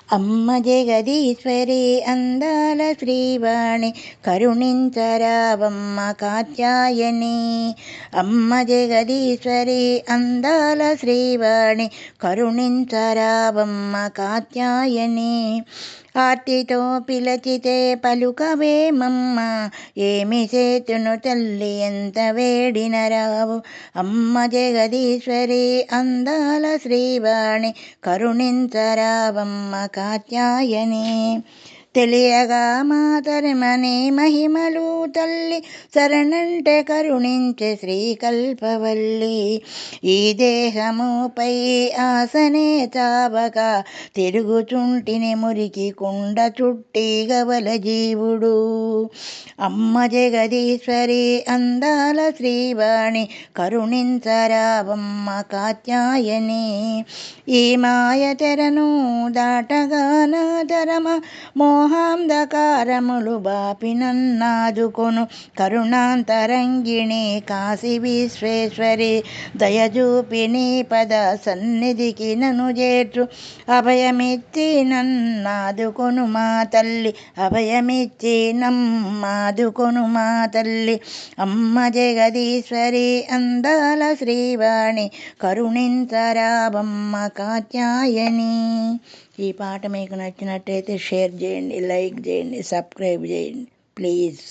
అమ్మ జగదీశ్వరి అందాల శ్రీవాణి కరుణించరావమ్మ కాత్యాయని. అమ్మ జగదీశ్వరి అందాల శ్రీవాణి కరుణించరావమ్మ కాత్యాయని. ఆర్తితో పిలచితే పలుకవేమమ్మ, ఏమి చేతును తల్లి ఎంత వేడిన రావు. అమ్మ జగదీశ్వరి అందాల శ్రీవాణి కరుణించరావమ్మ కాత్యాయని. తెలియగా మాతరమనే మహిమలు తల్లి, శరణంటే కరుణించే శ్రీకల్పవల్లి. ఈ దేహముపై ఆసనే చావక తిరుగుచుంటిని మురికి కుండ చుట్టి గవల జీవుడు. అమ్మ జగదీశ్వరి అందాల శ్రీవాణి కరుణించరావమ్మ కాత్యాయని. ఈ మాయ తెరను దాటగాన తరమ మోహాంధకారములు బాపినన్నాదుకొను కరుణాంతరంగిణి కాశీ విశ్వేశ్వరి. దయజూపి నీ పద సన్నిధికి నను చేర్చు, అభయమిచ్చి నన్నాదుకొను మా తల్లి, అభయమిచ్చి నమ్మాదుకొను మా తల్లి. అమ్మ జగదీశ్వరి అందాల శ్రీవాణి కరుణించరావమ్మ కాత్యాయని. ఈ పాట మీకు నచ్చినట్టయితే షేర్ చేయండి, లైక్ చేయండి, సబ్స్క్రైబ్ చేయండి ప్లీజ్.